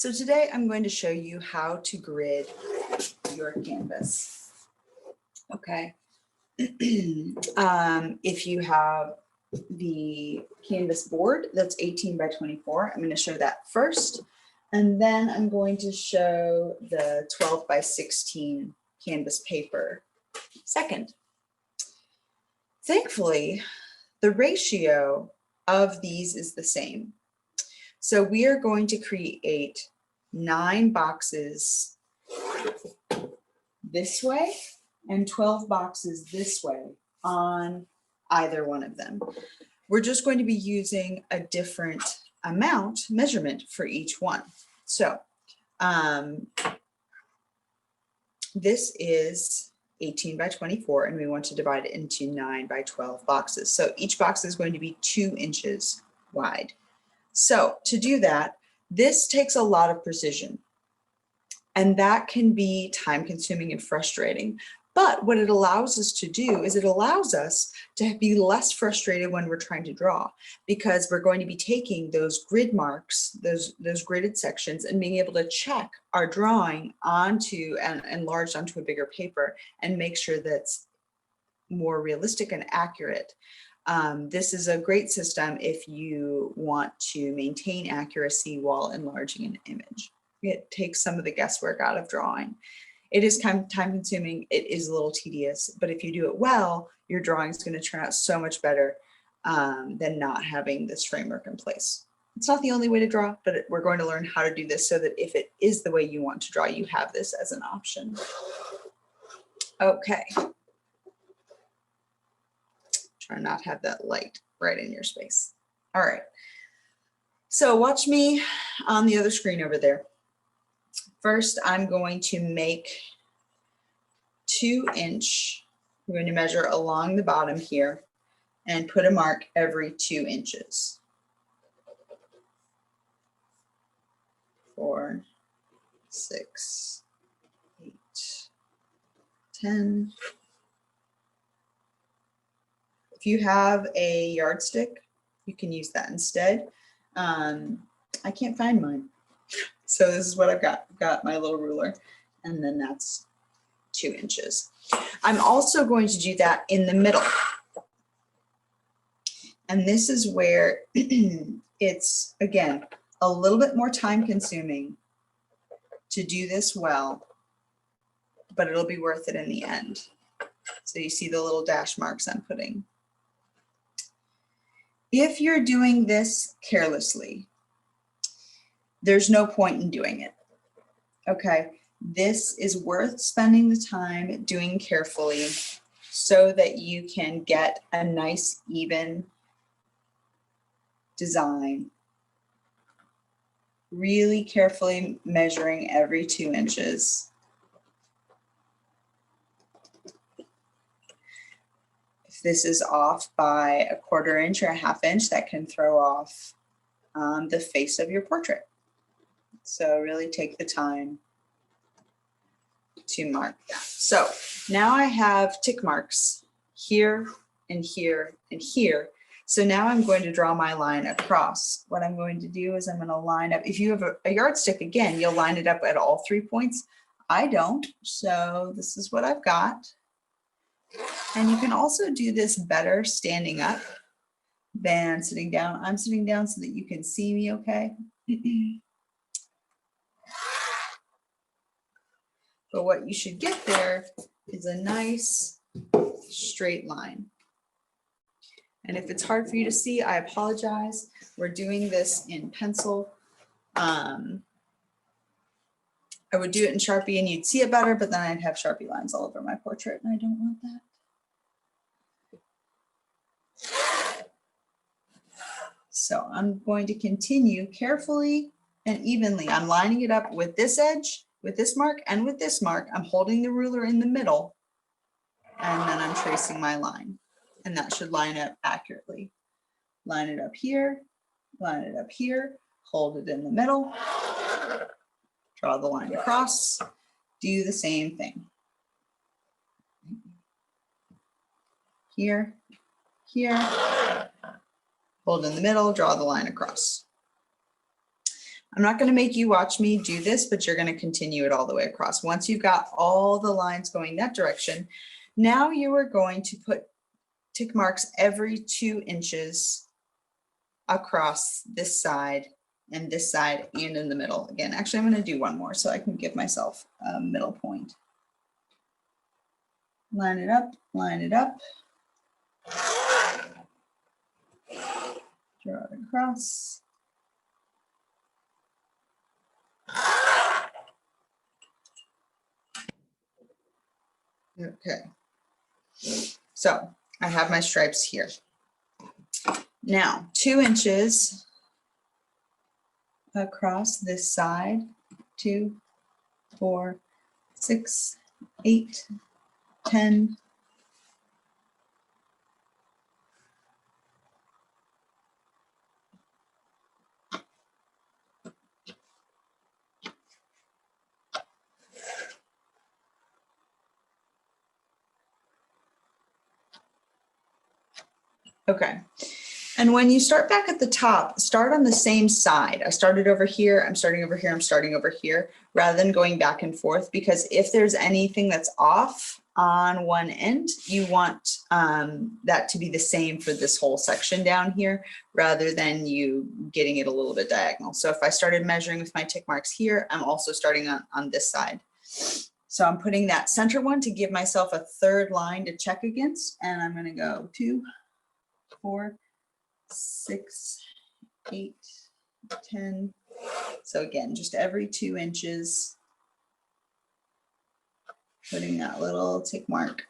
So today I'm going to show you how to grid your canvas. Okay. If you have the canvas board that's 18 by 24, I'm going to show that first. And then I'm going to show the 12 by 16 canvas paper second. Thankfully, the ratio of these is the same. So we are going to create 9 boxes this way and 12 boxes this way on either one of them. We're just going to be using a different measurement for each one. So this is 18 by 24 and we want to divide it into 9 by 12 boxes. So each box is going to be 2 inches wide. So to do that, this takes a lot of precision and that can be time consuming and frustrating. But what it allows us to do is it allows us to be less frustrated when we're trying to draw, because we're going to be taking those grid marks, those gridded sections, and being able to check our drawing onto and enlarged onto a bigger paper and make sure that's more realistic and accurate. This is a great system if you want to maintain accuracy while enlarging an image. It takes some of the guesswork out of drawing. It is time consuming, it is a little tedious, but if you do it well, your drawing is going to turn out so much better than not having this framework in place. It's not the only way to draw, but we're going to learn how to do this so that if it is the way you want to draw, you have this as an option. Okay. Try not to have that light right in your space. All right. So watch me on the other screen over there. First, I'm going to make 2 inch. I'm going to measure along the bottom here and put a mark every 2 inches. 4, 6, 8, 10. If you have a yardstick, you can use that instead. I can't find mine. So this is what I've got. I've got my little ruler, and then that's 2 inches. I'm also going to do that in the middle. And this is where it's, again, a little bit more time consuming to do this well, but it'll be worth it in the end. So you see the little dash marks I'm putting. If you're doing this carelessly, there's no point in doing it. Okay, this is worth spending the time doing carefully so that you can get a nice, even design. Really carefully measuring every 2 inches. If this is off by a 1/4 inch or a 1/2 inch, that can throw off the face of your portrait. So really take the time to mark that. So now I have tick marks here and here and here. So now I'm going to draw my line across. What I'm going to do is I'm going to line up. If you have a yardstick, again, you'll line it up at all 3 points. I don't, so this is what I've got. And you can also do this better standing up than sitting down. I'm sitting down so that you can see me okay. But what you should get there is a nice straight line. And if it's hard for you to see, I apologize. We're doing this in pencil. I would do it in Sharpie and you'd see it better, but then I'd have Sharpie lines all over my portrait and I don't want that. So I'm going to continue carefully and evenly. I'm lining it up with this edge, with this mark, and with this mark. I'm holding the ruler in the middle and then I'm tracing my line. And that should line up accurately. Line it up here, line it up here, hold it in the middle, draw the line across, do the same thing. Here, here, hold in the middle, draw the line across. I'm not going to make you watch me do this, but you're going to continue it all the way across. Once you've got all the lines going that direction, now you are going to put tick marks every 2 inches across this side and this side and in the middle. Again, actually, I'm going to do one more so I can give myself a middle point. Line it up, line it up. Draw it across. Okay, so I have my stripes here. Now 2 inches across this side, 2, 4, 6, 8, 10. Okay. And when you start back at the top, start on the same side. I started over here, I'm starting over here, I'm starting over here, rather than going back and forth, because if there's anything that's off on one end, you want that to be the same for this whole section down here, rather than you getting it a little bit diagonal. So if I started measuring with my tick marks here, I'm also starting on this side. So I'm putting that center one to give myself a third line to check against, and I'm going to go 2, 4, 6, 8, 10. So again, just every 2 inches, putting that little tick mark.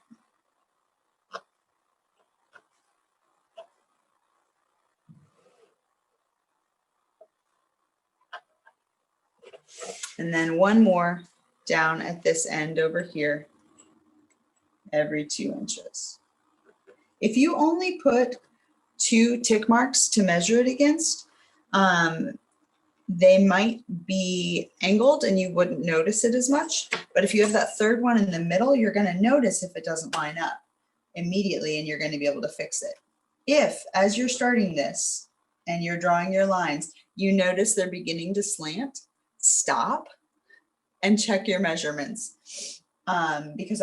And then one more down at this end over here, every 2 inches. If you only put 2 tick marks to measure it against, they might be angled and you wouldn't notice it as much. But if you have that third one in the middle, you're going to notice if it doesn't line up immediately, and you're going to be able to fix it. If, as you're starting this and you're drawing your lines, you notice they're beginning to slant, stop and check your measurements. Because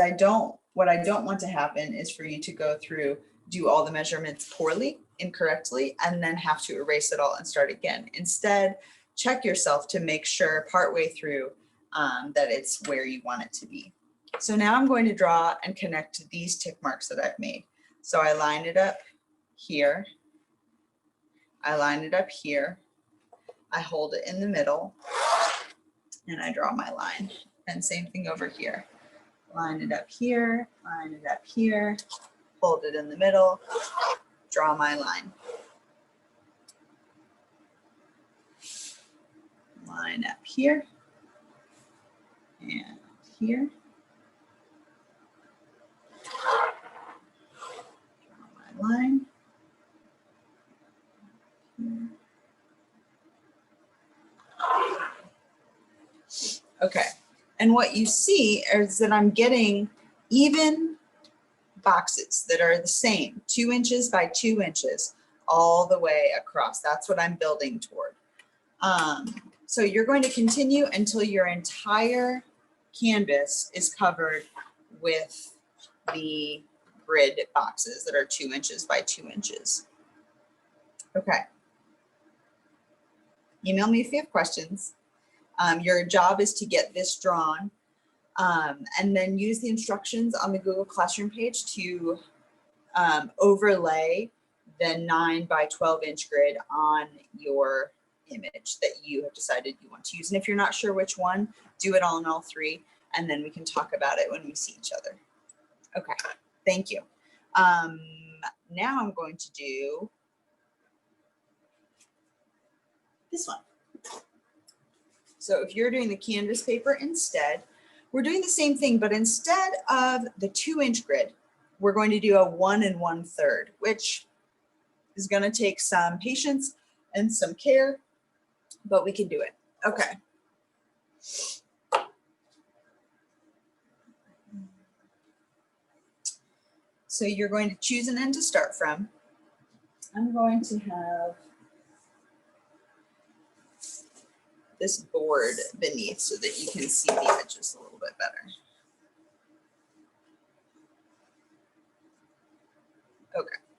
what I don't want to happen is for you to go through, do all the measurements poorly, incorrectly, and then have to erase it all and start again. Instead, check yourself to make sure partway through that it's where you want it to be. So now I'm going to draw and connect these tick marks that I've made. So I line it up here. I line it up here. I hold it in the middle and I draw my line. And same thing over here. Line it up here, line it up here, hold it in the middle, draw my line. Line up here and here. Draw my line. Here. Okay, and what you see is that I'm getting even boxes that are the same, 2 inches by 2 inches all the way across. That's what I'm building toward. So you're going to continue until your entire canvas is covered with the grid boxes that are 2 inches by 2 inches. Okay. Email me if you have questions. Your job is to get this drawn and then use the instructions on the Google Classroom page to overlay the 9 by 12 inch grid on your image that you have decided you want to use. And if you're not sure which one, do it all in all 3, and then we can talk about it when we see each other. Okay, thank you. Now I'm going to do this one. So if you're doing the canvas paper instead, we're doing the same thing, but instead of the 2 inch grid, we're going to do a 1 1/3, which is going to take some patience and some care, but we can do it. Okay. So you're going to choose an end to start from. I'm going to have this board beneath so that you can see the edges a little bit better. Okay.